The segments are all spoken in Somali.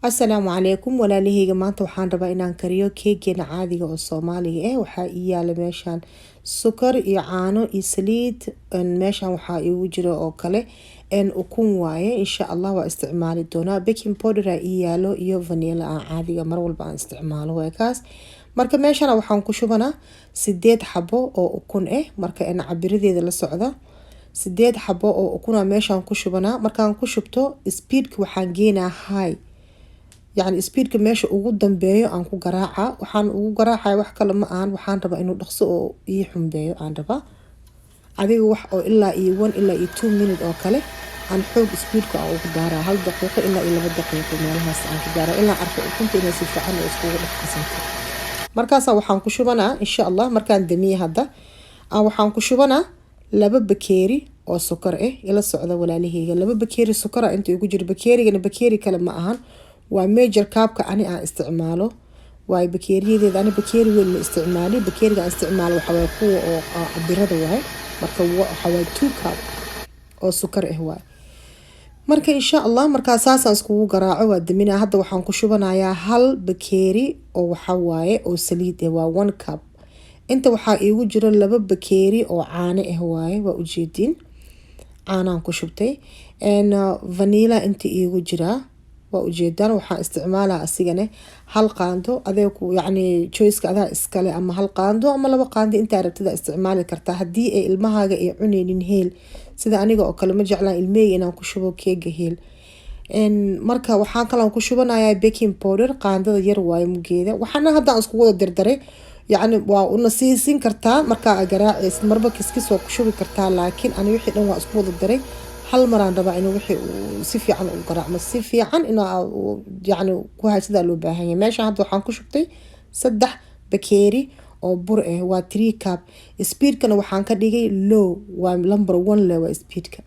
Asalaamu calaykum walaalaheyga maanta waxaan rabaa inaan kariyo keegeena caadiga oo Soomaaliga ah. Waxaa ii yaala meeshaan sokor iyo caano iyo saliid. Meeshaan waxaa iigu jiro oo kale ukun waaye. Insha Allah waa isticmaali doonaa. Baking powder ii yaalo iyo vanilla aan caadiga mar walba aan isticmaalo waa kaas. Marka meeshaan waxaan ku shubanaa 8 xabo oo ukun ah. Marka cabiradeeda la socda 8 xabo oo ukun meeshaan ku shubanaa. Markaan ku shubto speedka waxaan geenaa high. يعني speedka meesha ugu dambeeyo aan ku garaaca waxaan ugu garaacay wax kale ma aan waxaan rabaa inuu dhaqso oo ii xumbeeyo aan rabaa adiga wax oo ilaa 1 ilaa 2 minute oo kale aan xoog speedka aan ugu daaraa 1 daqiiqo ilaa 2 daqiiqo meelahaas aan ku daaraa ilaa arko ukunta inay si fiican u isku dhaqsanto markaas waxaan ku shubanaa insha Allah markaan damiye hadda waxaan ku shubanaa 2 bakeeri oo sokor ah ila socda walaalaheyga 2 bakeeri sokor inta ugu jiro bakeerigana bakeeri kale ma ahan waa major cup-ka ani aan isticmaalo waa bakeeriyadeeda ani bakeeri weyn ma isticmaali bakeeriga aan isticmaalo waxa way kuwa oo cabirada waay marka waxa way 2 cup oo sokor ah waay marka insha Allah marka saasaan isku garaaco waa daminaa hadda waxaan ku shubanayaa 1 bakeeri oo waxa waaye oo saliid ah waa 1 cup inta waxa iigu jiro 2 bakeeri oo caano ah waaye waa u jeedin caanaan ku shubtay vanilla inta iigu jira waa ujeedaan waxaan isticmaalaa asigana 1 qaando adeeku yani choice-ka adaa iskale ama 1 qaando ama 2 qaando inta rabtida isticmaali kartaa hadii ay ilmahaaga ay cuneynin heel sida aniga oo kale ma jeclaan ilmeyga inaan ku shubo keega heel marka waxaan kale ku shubanayaa baking powder qaandada yar waaye mugeeda waxaana hadda isku wada dardaray yani waa una siisin kartaa marka garaacis marba kiskis waa ku shubi kartaa laakiin ani wixii dhan waa isku wada daray hal maraan rabaa inuu wixii si fiican u garaacmo si fiican inuu yani ku haysta loo baahan yahay meesha hadda waxaan ku shubtay 3 bakeeri oo bur ah waa 3 cup speedkana waxaan ka dhigay low waa number 1 level speedka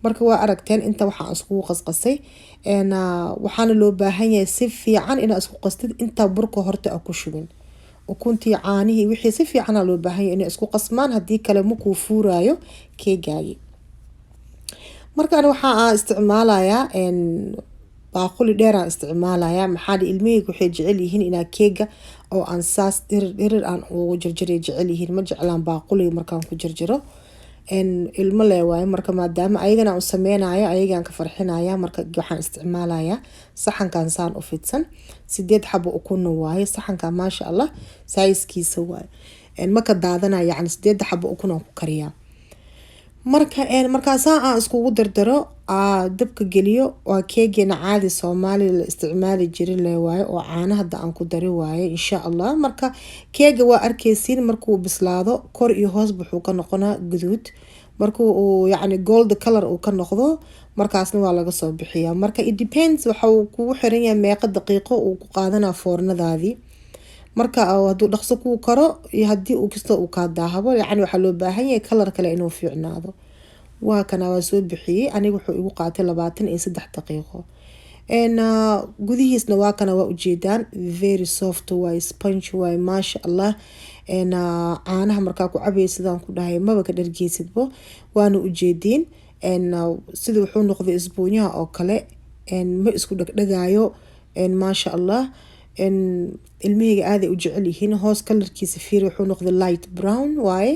marka waa aragteen inta waxaan isku qasqasay waxaana loo baahan yahay si fiican inaa isku qastid inta burka horta ku shubin ukuntii caanihi wixii si fiican loo baahan yahay inay isku qasmaan hadii kale ma ku fuuraayo keegaagi markaan waxaan isticmaalayaa baaquli dheer aan isticmaalayaa maxaa ilmeygu waxay jecel yihiin inaa keega oo aan saas dhirir aan ugu jarjaray jecel yihiin ma jeclaan baaquli markaan ku jarjaro ilmo leewaay marka maadaama ayagana aan sameynayo ayagaan ka farxinaya marka waxaan isticmaalayaa saxankan saan u fidsan 8 xabo ukun waaye saxanka maasha Allah size-kiisa waaye marka daadanaya yani 8 xabo ukun aan ku kariyaa markaas aan isku dardaro dabka geliyo waa keegeena caadi Soomaali la isticmaali jiray leewaay oo caanaha hadda aan ku dari waaye insha Allah marka keega waa arkeysiin markuu bislaado kor iyo hoos wuxuu ka noqonaa guduud markuu uu yani gold color uu ka noqdo markaasna waa laga soo bixiyaa marka it depends waxa uu kugu xiran yahay meeqa daqiiqo uu ku qaadanaa foornadaadii marka haduu dhaqso ku karo iyo hadii uu kisto uu ka daahabo yani waxa loo baahan yahay color kale inuu fiicnaado waa kana waa soo bixiyay aniga wuxuu igu qaatay 23 daqiiqo gudihiisna waa kana waa u jeedaan very soft way sponge way masha Allah caanaha marka ku cabaysidaan ku dhahay maba ka dhargeysidbo waana u jeedin sida wuxuu noqday isbuunyaha oo kale ma isku dhagdhagaayo masha Allah ilmeyga aad ay u jecel yihiin hoos colorkiisa fiir wuxuu noqday light brown waaye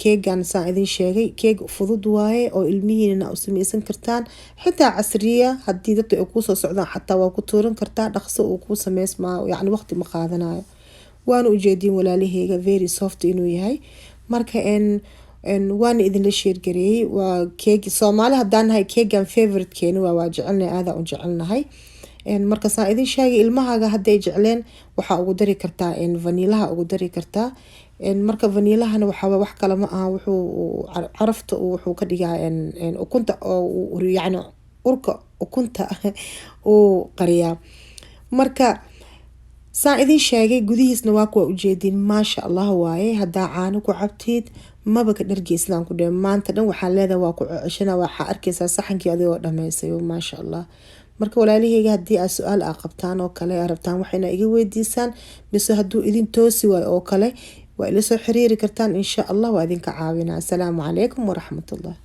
keegan saan idin sheegay keeg fudud waaye oo ilmihiina u sameysan kartaan xitaa casriya hadii dadku ay ku soo socdaan xataa waa ku tuuran kartaa dhaqso uu ku sameysmaa yani waqti ma qaadanayo waana u jeedin walaalaheyga very soft inuu yahay marka waan idin la share gareeyay waa keeg Soomaali hadaan nahay keegan favorite keena waa jecelnahay aad aan u jecelnahay marka saan idin sheegay ilmahaaga haday jecleen waxa ugu dari kartaa vanilla ugu dari kartaa marka vanilla-hana waxa wax kale ma aha wuxuu carafta wuxuu ka dhigaa ukunta oo yani urka ukunta oo qariya marka saan idin sheegay gudihiisna waa ku ujeedin masha Allah waaye hadaa caano ku cabtid maba ka dhargeysidaan ku dheer maanta dhan waxaan leedahay waa ku ceshana waxa arkaysaa saxankii adigoo dhameysay masha Allah marka walaalaheyga hadii aad su'aal qabtaan oo kale arabtaan waxayna iga weydiisaan mise haduu idin toosi way oo kale waa ila soo xiriiri kartaan insha Allah waa idinka caawinaa. Assalaamu calaykum waraxmatullaah.